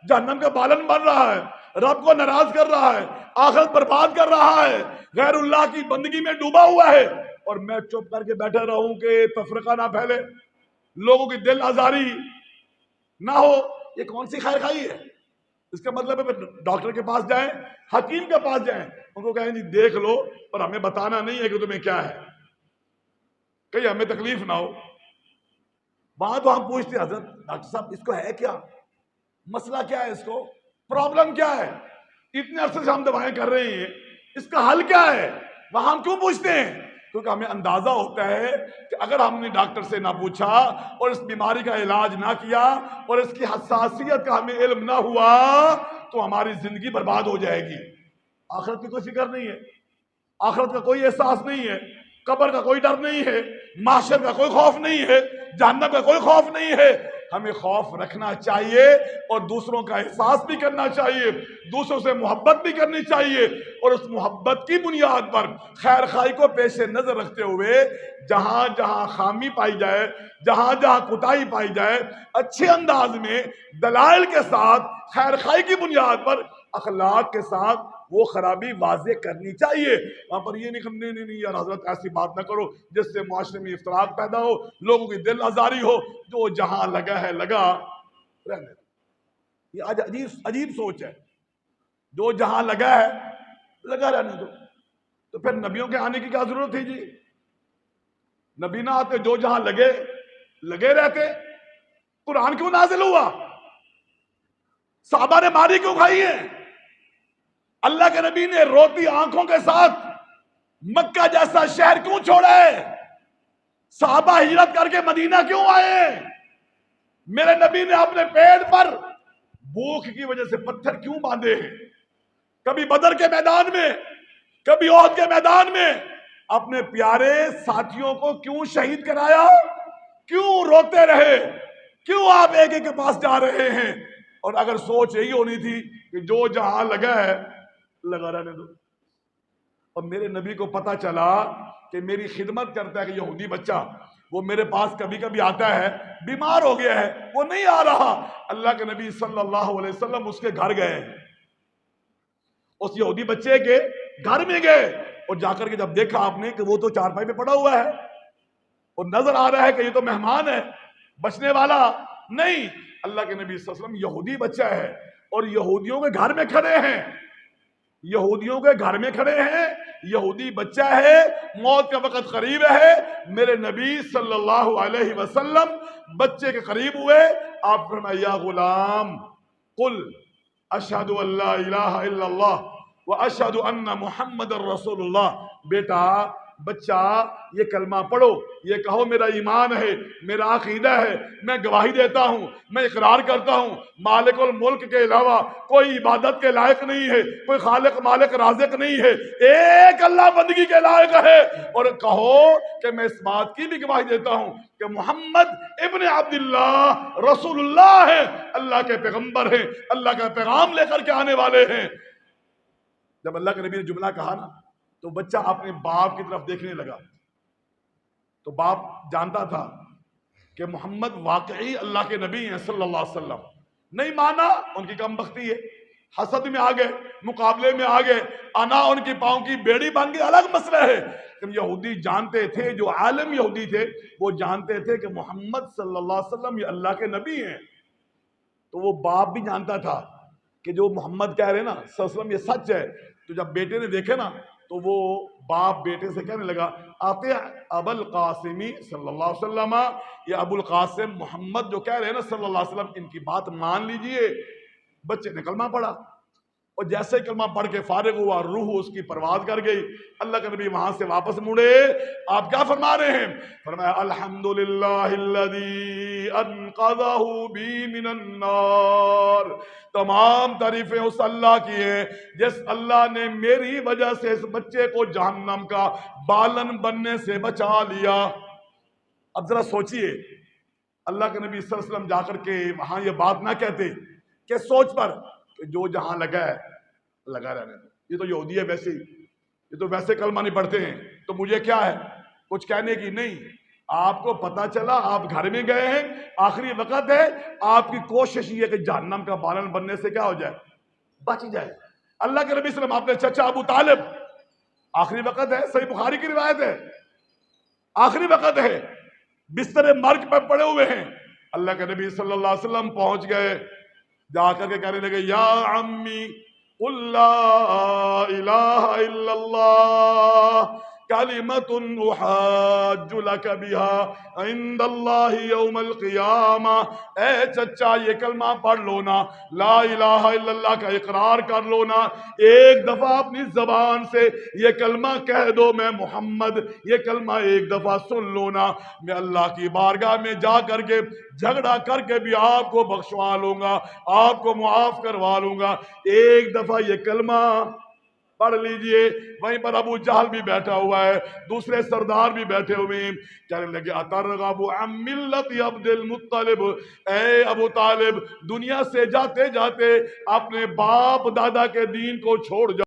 جہنم کا بالن بن رہا ہے، رب کو ناراض کر رہا ہے، آخرت برباد کر رہا ہے، غیر اللہ کی بندگی میں ڈوبا ہوا ہے، اور میں چپ کر کے بیٹھا رہوں کہ تفرقہ نہ پھیلے، لوگوں کی دل آزاری نہ ہو، یہ کون سی خیر خائی ہے؟ اس کا مطلب ہے ڈاکٹر کے پاس جائیں، حکیم کے پاس جائیں، ان کو کہیں جی دیکھ لو پر ہمیں بتانا نہیں ہے کہ تمہیں کیا ہے، کہیں ہمیں تکلیف نہ ہو۔ وہاں تو ہم پوچھتے ہیں حضرت ڈاکٹر صاحب اس کو ہے کیا، مسئلہ کیا ہے، اس کو پرابلم کیا ہے، اتنے عرصے سے ہم دوائیں کر رہے ہیں، اس کا حل کیا ہے؟ وہاں ہم کیوں پوچھتے ہیں؟ کیونکہ ہمیں اندازہ ہوتا ہے کہ اگر ہم نے ڈاکٹر سے نہ پوچھا اور اس بیماری کا علاج نہ کیا اور اس کی حساسیت کا ہمیں علم نہ ہوا تو ہماری زندگی برباد ہو جائے گی۔ آخرت کی کوئی فکر نہیں ہے، آخرت کا کوئی احساس نہیں ہے، قبر کا کوئی ڈر نہیں ہے، محشر کا کوئی خوف نہیں ہے، جہنم کا کوئی خوف نہیں ہے۔ ہمیں خوف رکھنا چاہیے اور دوسروں کا احساس بھی کرنا چاہیے، دوسروں سے محبت بھی کرنی چاہیے، اور اس محبت کی بنیاد پر خیر خائی کو پیش نظر رکھتے ہوئے جہاں جہاں خامی پائی جائے، جہاں جہاں کوتاہی پائی جائے، اچھے انداز میں دلائل کے ساتھ خیر خائی کی بنیاد پر اخلاق کے ساتھ وہ خرابی واضح کرنی چاہیے۔ وہاں پر یہ نہیں یار حضرت ایسی بات نہ کرو جس سے معاشرے میں افتراق پیدا ہو، لوگوں کی دل آزاری ہو، جو جہاں لگا ہے لگا رہنے دو۔ یہ آج عجیب سوچ ہے، جو جہاں لگا ہے لگا رہنے دو۔ تو پھر نبیوں کے آنے کی کیا ضرورت تھی جی؟ نبی نہ آتے، جو جہاں لگے رہتے۔ قرآن کیوں نازل ہوا؟ صحابہ نے ماری کیوں کھائی ہے؟ اللہ کے نبی نے روتی آنکھوں کے ساتھ مکہ جیسا شہر کیوں چھوڑا ہے؟ صحابہ ہجرت کر کے مدینہ کیوں آئے؟ میرے نبی نے اپنے پیٹ پر بھوک کی وجہ سے پتھر کیوں باندھے ہیں؟ کبھی بدر کے میدان میں، کبھی احد کے میدان میں اپنے پیارے ساتھیوں کو کیوں شہید کرایا؟ کیوں روتے رہے؟ کیوں آپ ایک ایک کے پاس جا رہے ہیں؟ اور اگر سوچ یہی ہونی تھی کہ جو جہاں لگا ہے لگا رہنے دو۔ اور میرے نبی کو پتا چلا کہ میری خدمت کرتا ہے کہ یہودی بچہ وہ میرے پاس کبھی کبھی آتا ہے، بیمار ہو گیا ہے، وہ نہیں آ رہا۔ اللہ کے نبی صلی اللہ علیہ وسلم اس کے گھر گئے، اس یہودی بچے کے گھر میں گئے، اور جا کر کے جب دیکھا آپ نے کہ وہ تو چارپائی پہ پڑا ہوا ہے اور نظر آ رہا ہے کہ یہ تو مہمان ہے، بچنے والا نہیں۔ اللہ کے نبی صلی اللہ علیہ وسلم یہودی بچہ ہے اور یہودیوں کے گھر میں کھڑے ہیں، یہودیوں کے گھر میں کھڑے ہیں، یہودی بچہ ہے، موت کا وقت قریب ہے۔ میرے نبی صلی اللہ علیہ وسلم بچے کے قریب ہوئے، آپ فرمایا یا غلام قل اشہد ان لا الہ الا اللہ واشہد ان محمد رسول اللہ۔ بیٹا، بچہ، یہ کلمہ پڑھو، یہ کہو میرا ایمان ہے، میرا عقیدہ ہے، میں گواہی دیتا ہوں، میں اقرار کرتا ہوں مالک الملک کے علاوہ کوئی عبادت کے لائق نہیں ہے، کوئی خالق مالک رازق نہیں ہے، ایک اللہ بندگی کے لائق ہے، اور کہو کہ میں اس بات کی بھی گواہی دیتا ہوں کہ محمد ابن عبداللہ رسول اللہ ہے، اللہ کے پیغمبر ہیں، اللہ کا پیغام لے کر کے آنے والے ہیں۔ جب اللہ کے نبی نے جملہ کہا نا تو بچہ اپنے باپ کی طرف دیکھنے لگا، تو باپ جانتا تھا کہ محمد واقعی اللہ کے نبی ہیں صلی اللہ علیہ وسلم۔ نہیں مانا، ان کی کم بختی ہے، حسد میں آ گئے، مقابلے میں آ گئے، انا ان کی پاؤں کی بیڑی بن گئی، الگ مسئلہ ہے۔ لیکن یہودی جانتے تھے، جو عالم یہودی تھے وہ جانتے تھے کہ محمد صلی اللہ علیہ وسلم یہ اللہ کے نبی ہیں۔ تو وہ باپ بھی جانتا تھا کہ جو محمد کہہ رہے ہیں نا صلی اللہ علیہ وسلم یہ سچ ہے۔ تو جب بیٹے نے دیکھے نا تو وہ باپ بیٹے سے کہنے لگا اطیع ابا القاسم صلی اللہ علیہ وسلم، یہ ابو القاسم محمد جو کہہ رہے ہیں نا صلی اللہ علیہ وسلم، ان کی بات مان لیجئے۔ بچے نے کلمہ پڑھا، اور جیسے کلمہ پڑھ کے فارغ ہوا، روح اس کی پرواز کر گئی۔ اللہ کے نبی وہاں سے واپس مڑے، آپ کیا فرما رہے ہیں؟ فرمایا الحمدللہ الذی انقذہ بی من النار۔ تمام تعریفیں اس اللہ کی ہیں جس اللہ نے میری وجہ سے اس بچے کو جہنم کا بالن بننے سے بچا لیا۔ اب ذرا سوچئے، اللہ کے نبی صلی اللہ علیہ وسلم جا کر کے وہاں یہ بات نہ کہتے کہ سوچ پر کہ جو جہاں لگا ہے لگا رہنے دو، یہ تو یہودی ہے، ویسے ہی یہ تو ویسے کلمہ نہیں پڑھتے ہیں، تو مجھے کیا ہے کچھ کہنے کی؟ نہیں، آپ کو پتا چلا آپ گھر میں گئے ہیں، آخری وقت ہے، آپ کی کوشش یہ کہ جہنم کا بالن بننے سے کیا ہو جائے، بچ جائے۔ اللہ کے نبی صلی اللہ علیہ وسلم اپنے چچا ابو طالب، آخری وقت ہے، صحیح بخاری کی روایت ہے، آخری وقت ہے، بستر مرگ پہ پڑے ہوئے ہیں، اللہ کے نبی صلی اللہ علیہ وسلم پہنچ گئے، جا کر کے کہنے لگے یا عمی قل لا الہ الا اللہ کلمۃ احاج لک بها عند اللہ یوم القیامہ۔ اے چچا یہ کلمہ پڑھ لو نا، لا الہ الا اللہ کا اقرار کر لو نا، ایک دفعہ اپنی زبان سے یہ کلمہ کہہ دو، میں محمد، یہ کلمہ ایک دفعہ سن لو نا، میں اللہ کی بارگاہ میں جا کر کے جھگڑا کر کے بھی آپ کو بخشوا لوں گا، آپ کو معاف کروا لوں گا، ایک دفعہ یہ کلمہ پڑھ لیجئے۔ وہیں پر ابو جہل بھی بیٹھا ہوا ہے، دوسرے سردار بھی بیٹھے ہوئے ہیں، کہنے لگے اترغب عن ملت عبد المطلب، اے ابو طالب دنیا سے جاتے جاتے اپنے باپ دادا کے دین کو چھوڑ جا